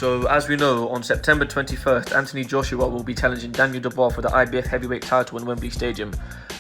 So, as we know, on September 21st, Anthony Joshua will be challenging Daniel Dubois for the IBF heavyweight title in Wembley Stadium.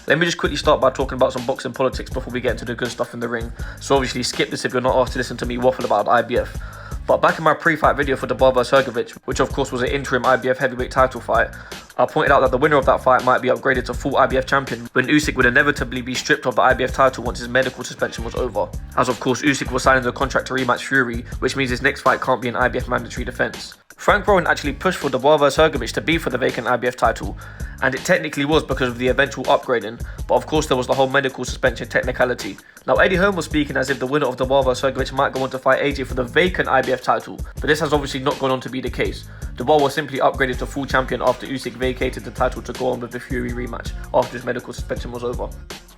Let me just quickly start by talking about some boxing politics before we get into the good stuff in the ring. So obviously skip this if you're not asked to listen to me waffle about the IBF. But back in my pre-fight video for Dubois vs Hrgovic, which of course was an interim IBF heavyweight title fight, I pointed out that the winner of that fight might be upgraded to full IBF champion, when Usyk would inevitably be stripped of the IBF title once his medical suspension was over. As of course Usyk was signing the contract to rematch Fury, which means his next fight can't be an IBF mandatory defence. Frank Warren actually pushed for Dubois vs Hrgovic to be for the vacant IBF title, and it technically was because of the eventual upgrading, but of course there was the whole medical suspension technicality. Now Eddie Hearn was speaking as if the winner of Dubois vs Hrgovic might go on to fight AJ for the vacant IBF title, but this has obviously not gone on to be the case. Dubois was simply upgraded to full champion after Usyk vacated the title to go on with the Fury rematch after his medical suspension was over.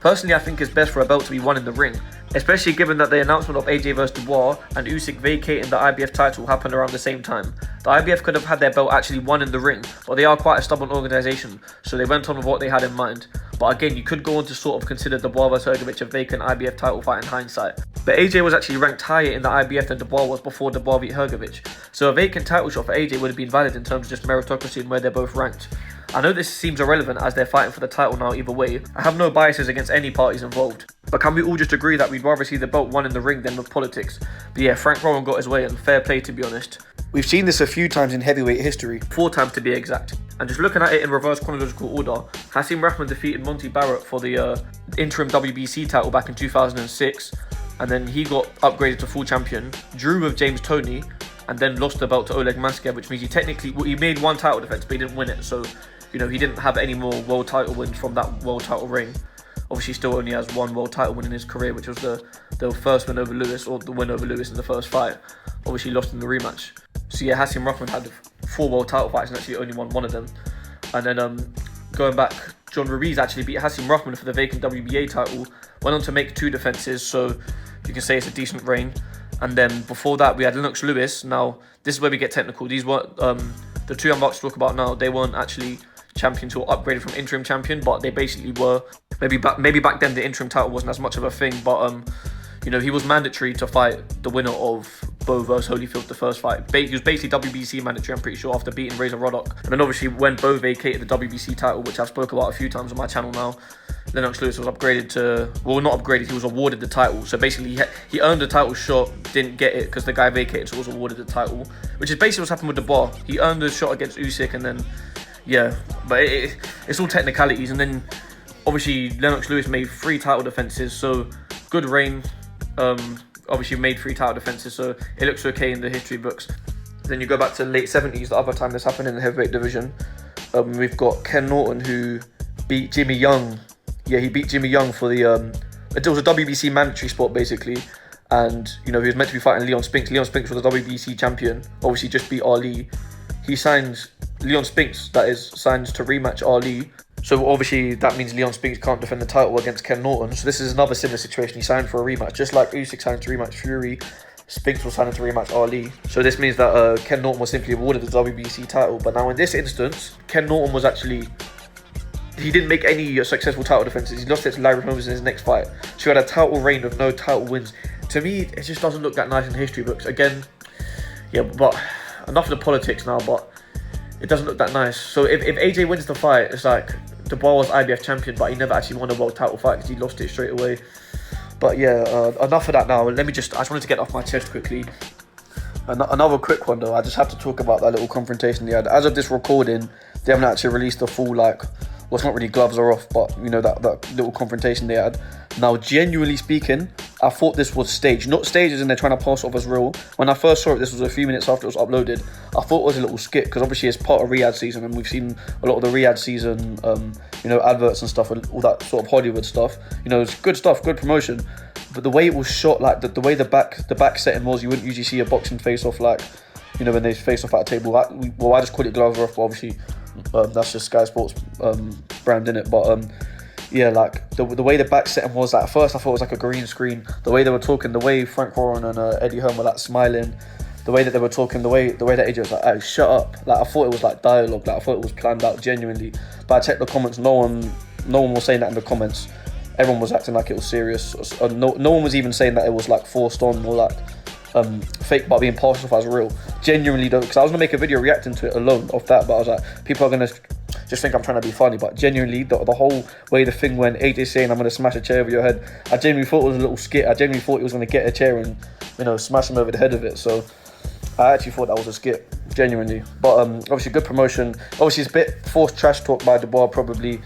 Personally, I think it's best for a belt to be won in the ring, especially given that the announcement of AJ vs Dubois and Usyk vacating the IBF title happened around the same time. The IBF could have had their belt actually won in the ring, but they are quite a stubborn organisation, so they went on with what they had in mind. But again, you could go on to sort of consider Dubois vs Hrgovic a vacant IBF title fight in hindsight. But AJ was actually ranked higher in the IBF than Dubois was before Dubois beat Hrgovic, so a vacant title shot for AJ would have been valid in terms of just meritocracy and where they're both ranked. I know this seems irrelevant as they're fighting for the title now either way. I have no biases against any parties involved. But can we all just agree that we'd rather see the belt won in the ring than with politics? But yeah, Frank Warren got his way and fair play to be honest. We've seen this a few times in heavyweight history, 4 times to be exact. And just looking at it in reverse chronological order, Hasim Rahman defeated Monty Barrett for the interim WBC title back in 2006. And then he got upgraded to full champion, drew with James Toney, and then lost the belt to Oleg Maskaev, which means he made one title defense, but he didn't win it. So, you know, he didn't have any more world title wins from that world title reign. Obviously, he still only has one world title win in his career, which was the first win over Lewis, or the win over Lewis in the first fight. Obviously, lost in the rematch. So yeah, Hasim Rahman had 4 world title fights and actually only won one of them. And then going back, John Ruiz actually beat Hasim Rahman for the vacant WBA title. Went on to make 2 defences, so you can say it's a decent reign. And then before that, we had Lennox Lewis. Now, this is where we get technical. These were the 2 I'm about to talk about now. They weren't actually champions who were upgraded from interim champion, but they basically were. Maybe back then the interim title wasn't as much of a thing, but you know, he was mandatory to fight the winner of Bo vs Holyfield the first fight. He was basically WBC mandatory, I'm pretty sure, after beating Fraizer Roddock. And then obviously when Bo vacated the WBC title, which I've spoke about a few times on my channel now, Lennox Lewis was upgraded to, well, not upgraded, he was awarded the title. So basically he earned the title shot, didn't get it because the guy vacated, so was awarded the title, which is basically what's happened with Dubois. He earned the shot against Usyk, and then yeah, but it's all technicalities. And then obviously Lennox Lewis made 3 title defenses, so good reign. Obviously made 3 title defenses, so it looks okay in the history books. Then you go back to the late 70s, the other time this happened in the heavyweight division. We've got Ken Norton, who beat Jimmy Young. Yeah, he beat Jimmy Young for the it was a WBC mandatory spot basically, and you know, he was meant to be fighting Leon Spinks. Leon Spinks was the WBC champion, obviously just beat Ali. He signs Leon Spinks, that is, signs to rematch Ali. So obviously that means Leon Spinks can't defend the title against Ken Norton. So this is another similar situation. He signed for a rematch, just like Usyk signed to rematch Fury. Spinks was signing to rematch Ali. So this means that Ken Norton was simply awarded the WBC title. But now in this instance, Ken Norton was actually, he didn't make any successful title defenses. He lost it to Larry Holmes in his next fight. So he had a title reign of no title wins. To me, it just doesn't look that nice in history books. Again, yeah, but enough of the politics now, but it doesn't look that nice. So if AJ wins the fight, it's like Dubois was IBF champion, but he never actually won a world title fight because he lost it straight away. But yeah, enough of that now. I just wanted to get off my chest quickly. Another quick one though, I just have to talk about that little confrontation they had. As of this recording, they haven't actually released the full, like, well, it's not really gloves are off, but you know, that little confrontation they had. Now, genuinely speaking, I thought this was staged. Not staged as in they're trying to pass off as real. When I first saw it, this was a few minutes after it was uploaded, I thought it was a little skit, because obviously it's part of Riyadh season, and we've seen a lot of the Riyadh season, you know, adverts and stuff, and all that sort of Hollywood stuff. You know, it's good stuff, good promotion. But the way it was shot, like the way the back setting was, you wouldn't usually see a boxing face-off, like, you know, when they face off at a table. I just call it gloves off, but obviously that's just Sky Sports brand, innit? But yeah, like the way the back setting was, like, at first I thought it was like a green screen. The way they were talking, the way Frank Warren and Eddie Hearn were like smiling, the way that they were talking, the way that AJ was like, "Hey, shut up!" Like, I thought it was like dialogue, like I thought it was planned out genuinely. But I checked the comments, no one was saying that in the comments. Everyone was acting like it was serious. No one was even saying that it was like forced on, or like fake but being passed off as real. Genuinely though, because I was gonna make a video reacting to it alone off that, but I was like, people are gonna just think I'm trying to be funny. But genuinely, the whole way the thing went, AJ saying I'm gonna smash a chair over your head, I genuinely thought it was a little skit. I genuinely thought he was gonna get a chair and, you know, smash him over the head of it. So I actually thought that was a skit, genuinely. But obviously good promotion. Obviously it's a bit forced trash talk by Dubois probably.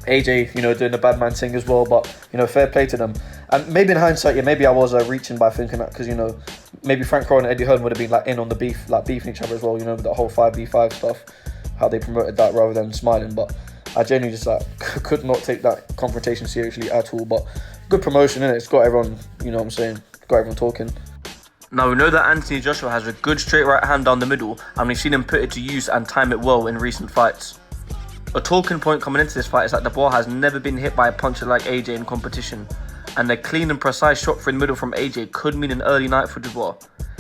AJ, you know, doing the bad man thing as well, but, you know, fair play to them. And maybe in hindsight, yeah, maybe I was reaching by thinking that, because, you know, maybe Frank Rowan and Eddie Hearn would have been like in on the beef, like beefing each other as well, you know, with the whole 5v5 stuff, how they promoted that rather than smiling. But I genuinely just like could not take that confrontation seriously at all. But good promotion, innit? It's got everyone, you know what I'm saying, got everyone talking. Now, we know that Anthony Joshua has a good straight right hand down the middle, and we've seen him put it to use and time it well in recent fights. A talking point coming into this fight is that Dubois has never been hit by a puncher like AJ in competition, and a clean and precise shot through the middle from AJ could mean an early night for Dubois,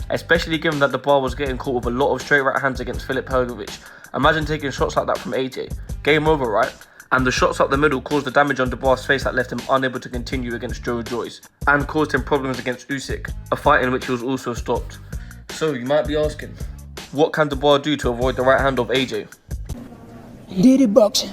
especially given that Dubois was getting caught with a lot of straight right hands against Filip Hrgović. Imagine taking shots like that from AJ. Game over, right? And the shots up the middle caused the damage on Dubois' face that left him unable to continue against Joe Joyce, and caused him problems against Usyk, a fight in which he was also stopped. So you might be asking, what can Dubois do to avoid the right hand of AJ? Dirty boxing.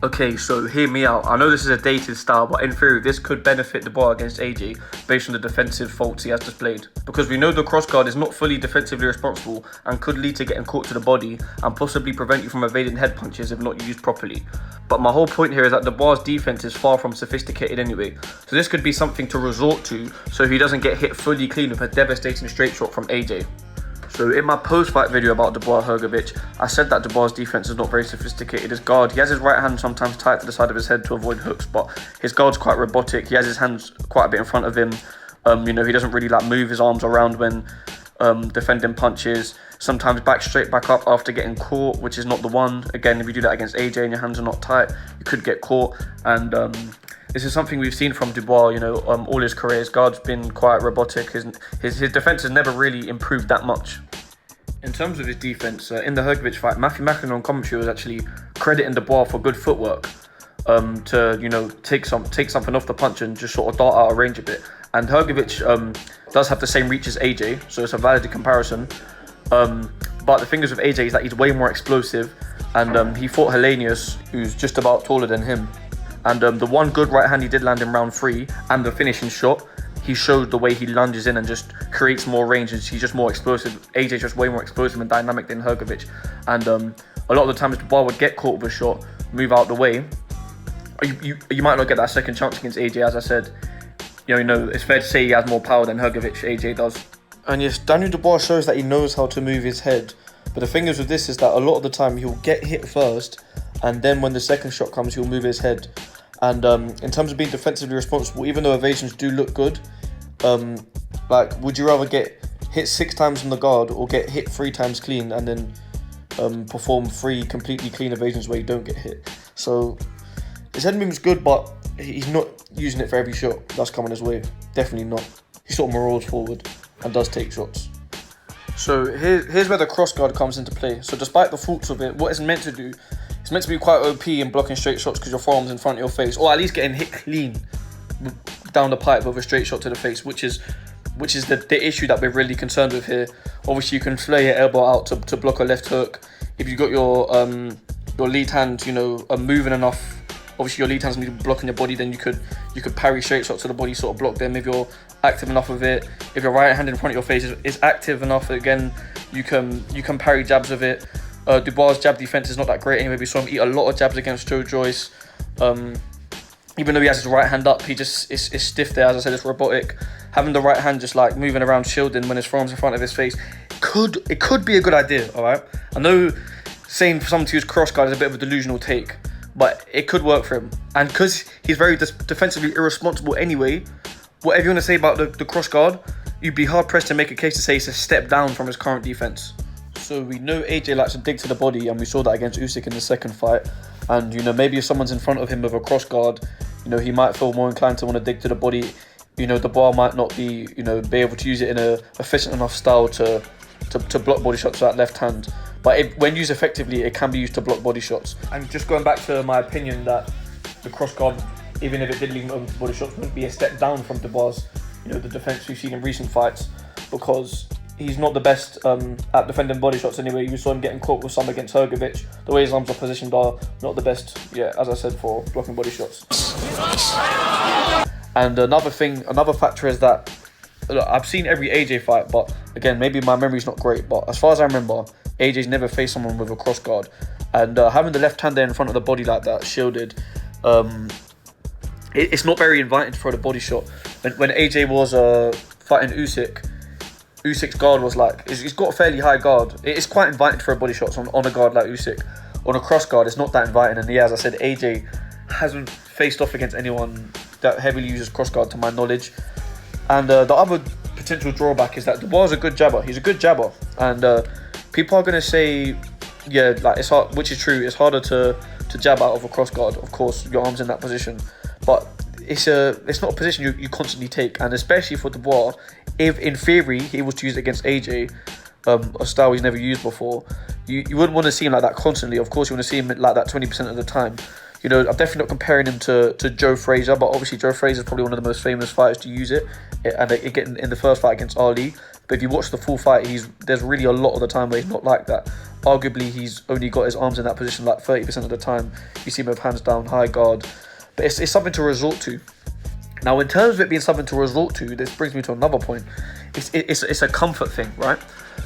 Okay, so hear me out. I know this is a dated style, but in theory this could benefit Dubois against AJ based on the defensive faults he has displayed. Because we know the crossguard is not fully defensively responsible and could lead to getting caught to the body and possibly prevent you from evading head punches if not used properly. But my whole point here is that Dubois' defense is far from sophisticated anyway, so this could be something to resort to so he doesn't get hit fully clean with a devastating straight shot from AJ. So in my post-fight video about Dubois Hrgović, I said that Dubois' defense is not very sophisticated. His guard, he has his right hand sometimes tight to the side of his head to avoid hooks, but his guard's quite robotic. He has his hands quite a bit in front of him. You know, he doesn't really like move his arms around when defending punches. Sometimes back straight back up after getting caught, which is not the one. Again, if you do that against AJ and your hands are not tight, you could get caught. And this is something we've seen from Dubois, you know, all his career. His guard's been quite robotic. His defense has never really improved that much. In terms of his defense, in the Hrgović fight, Matthew Macklin on commentary was actually crediting Dubois for good footwork to, you know, take something off the punch and just sort of dart out of range a bit. And Hrgović does have the same reach as AJ, so it's a valid comparison. But the thing is with AJ is that he's way more explosive, and he fought Helenius, who's just about taller than him. And the one good right hand he did land in round 3, and the finishing shot, he showed the way he lunges in and just creates more range, and he's just more explosive. AJ's just way more explosive and dynamic than Hrgović. And a lot of the times Dubois would get caught with a shot, move out the way. You might not get that second chance against AJ, as I said. You know, it's fair to say he has more power than Hrgović, AJ does. And yes, Daniel Dubois shows that he knows how to move his head. But the thing is with this is that a lot of the time he'll get hit first, and then when the second shot comes, he'll move his head. And in terms of being defensively responsible, even though evasions do look good, like, would you rather get hit 6 times on the guard or get hit 3 times clean and then perform 3 completely clean evasions where you don't get hit? So his head movement's good, but he's not using it for every shot that's coming his way. Definitely not. He sort of marauders forward and does take shots. So here's where the crossguard comes into play. So despite the faults of it, what it's meant to do, it's meant to be quite OP in blocking straight shots because your forearm's in front of your face, or at least getting hit clean down the pipe with a straight shot to the face, which is the issue that we're really concerned with here. Obviously, you can flare your elbow out to block a left hook. If you got your lead hand, you know, moving enough, obviously your lead hand's going to be blocking your body, then you could parry straight shots to the body, sort of block them if you're active enough with it. If your right hand in front of your face is active enough, again, you can parry jabs with it. Dubois' jab defense is not that great anyway. We saw him eat a lot of jabs against Joe Joyce. Even though he has his right hand up, he just is stiff there. As I said, it's robotic. Having the right hand just like moving around shielding when his forearm's in front of his face, it could be a good idea, all right? I know saying for someone to use crossguard is a bit of a delusional take, but it could work for him. And because he's very defensively irresponsible anyway, whatever you want to say about the crossguard, you'd be hard-pressed to make a case to say it's a step down from his current defense. So we know AJ likes to dig to the body, and we saw that against Usyk in the second fight. And, you know, maybe if someone's in front of him with a crossguard, you know, he might feel more inclined to want to dig to the body. You know, Dubois might not be, you know, be able to use it in a efficient enough style to block body shots with that left hand. But when used effectively, it can be used to block body shots. And just going back to my opinion that the crossguard, even if it did lead on to body shots, wouldn't be a step down from Dubois' the defense we've seen in recent fights, because he's not the best at defending body shots anyway. You saw him getting caught with some against Hrgovic. The way his arms are positioned are not the best, as I said, for blocking body shots. And another factor is that, look, I've seen every AJ fight, but again, maybe my memory's not great, but as far as I remember, AJ's never faced someone with a cross guard. And having the left hand there in front of the body like that, shielded, it's not very inviting to throw the body shot. When AJ was fighting Usyk's guard was like, he's got a fairly high guard. It's quite inviting to throw body shots on a guard like Usyk. On a cross guard, it's not that inviting. And as I said, AJ hasn't faced off against anyone that heavily uses cross guard to my knowledge. And the other potential drawback is that Dubois is a good jabber. He's a good jabber. And people are going to say, like it's hard, which is true. It's harder to jab out of a cross guard. Of course, your arm's in that position, but it's not a position you constantly take. And especially for Dubois, if in theory he was to use it against AJ, a style he's never used before, you wouldn't want to see him like that constantly. Of course, you want to see him like that 20% of the time. I'm definitely not comparing him to Joe Fraizer, but obviously Joe Fraser is probably one of the most famous fighters to use it, and again in the first fight against Ali. But if you watch the full fight, there's really a lot of the time where he's not like that. Arguably, he's only got his arms in that position like 30% of the time. You see him with hands down, high guard. But it's something to resort to. Now, in terms of it being something to resort to, this brings me to another point. It's a comfort thing, right?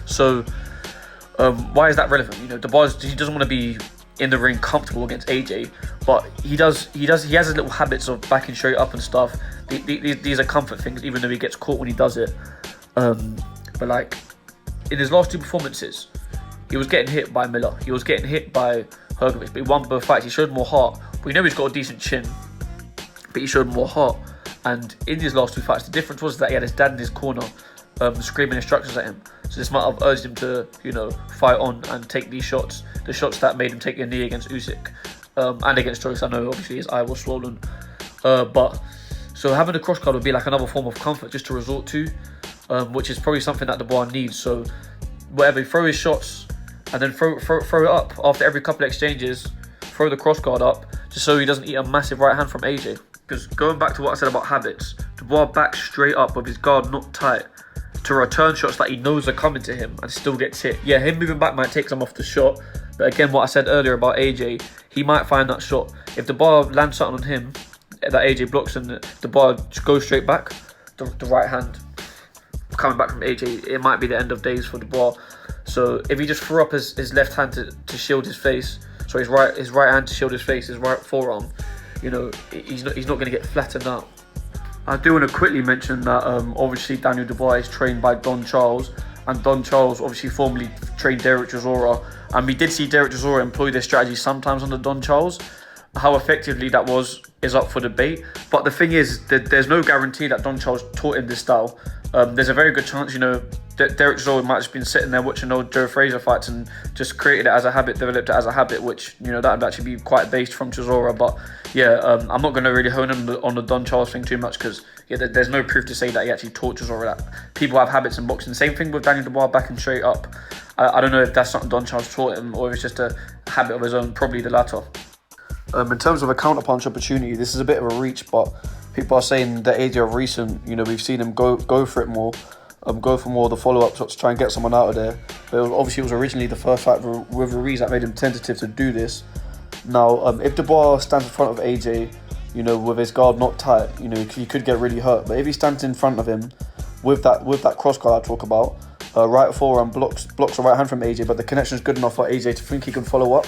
So, why is that relevant? Dubois, he doesn't want to be in the ring comfortable against AJ, but he has his little habits of backing straight up and stuff. These are comfort things, even though he gets caught when he does it. But like in his last two performances, he was getting hit by Miller, he was getting hit by Hrgovic, but he won both fights. He showed more heart. We know he's got a decent chin, but he showed more heart. And in his last two fights, the difference was that he had his dad in his corner, screaming instructions at him. So this might have urged him to, fight on and take these shots, the shots that made him take a knee against Usyk, and against Joyce. I know obviously his eye was swollen, but so having a cross guard would be like another form of comfort just to resort to, which is probably something that Dubois needs. So whatever, throw his shots and then throw it up after every couple of exchanges. Throw the cross guard up just so he doesn't eat a massive right hand from AJ. Because going back to what I said about habits, Dubois backs straight up with his guard not tight to return shots that he knows are coming to him and still gets hit. Yeah, him moving back might take some off the shot, but again, what I said earlier about AJ, he might find that shot. If Dubois lands something on him that AJ blocks and Dubois goes straight back, the right hand coming back from AJ, it might be the end of days for Dubois. So if he just threw up his left hand to shield his face, so his right hand to shield his face, his right forearm, he's not going to get flattened out. I do want to quickly mention that obviously Daniel Dubois is trained by Don Charles, and Don Charles obviously formerly trained Derek Chisora, and we did see Derek Chisora employ this strategy sometimes under Don Charles. How effectively that is up for debate, but the thing is that there's no guarantee that Don Charles taught him this style. There's a very good chance, that Derek Chisora might have just been sitting there watching old Joe Fraser fights and just created it as a habit, developed it as a habit, which, that would actually be quite based from Chisora. But I'm not going to really hone in on the Don Charles thing too much because, there's no proof to say that he actually taught Chisora that. People have habits in boxing. Same thing with Daniel Dubois backing straight up. I don't know if that's something Don Charles taught him or if it's just a habit of his own, probably the latter. In terms of a counterpunch opportunity, this is a bit of a reach, but people are saying that AJ of recent, we've seen him go for it more, go for more of the follow-up shots, try and get someone out of there. But it was originally the first fight with Ruiz that made him tentative to do this. Now, if Dubois stands in front of AJ, with his guard not tight, he could get really hurt. But if he stands in front of him with that cross guard I talk about, right forearm blocks the right hand from AJ, but the connection is good enough for AJ to think he can follow up.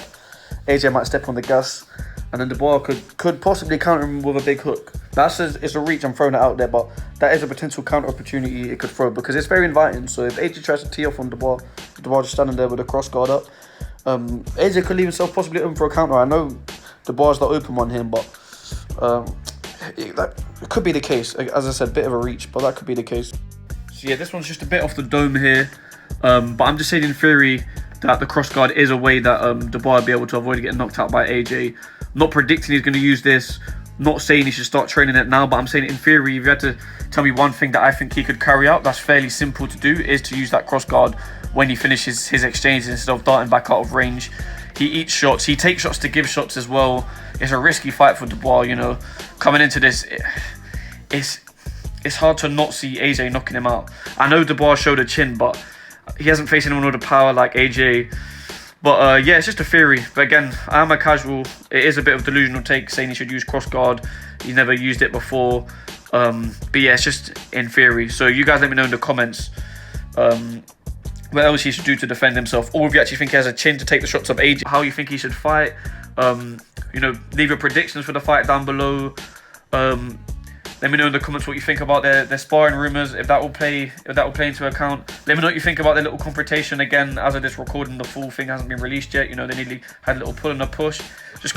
AJ might step on the gas, and then Dubois could possibly counter him with a big hook. It's a reach, I'm throwing it out there, but that is a potential counter opportunity it could throw because it's very inviting. So if AJ tries to tee off on Dubois just standing there with a cross guard up, AJ could leave himself possibly open for a counter. I know Dubois is the open one here, but that could be the case. As I said, a bit of a reach, but that could be the case. So yeah, this one's just a bit off the dome here, but I'm just saying in theory that the cross guard is a way that Dubois will be able to avoid getting knocked out by AJ. Not predicting he's going to use this, not saying he should start training it now, but I'm saying in theory, if you had to tell me one thing that I think he could carry out that's fairly simple to do, is to use that cross guard when he finishes his exchanges instead of darting back out of range. He eats shots, he takes shots to give shots as well. It's a risky fight for Dubois, coming into this, it's hard to not see AJ knocking him out. I know Dubois showed a chin, but he hasn't faced anyone with a power like AJ. But yeah, it's just a theory. But again, I am a casual. It is a bit of a delusional take saying he should use cross guard. He's never used it before. But yeah, it's just in theory. So you guys let me know in the comments what else he should do to defend himself, or if you actually think he has a chin to take the shots of AJ. How you think he should fight. You know, leave your predictions for the fight down below. Let me know in the comments what you think about their sparring rumors, if that will play into account. Let me know what you think about their little confrontation. Again, as of this recording, the full thing hasn't been released yet. You know, they nearly had a little pull and a push. Just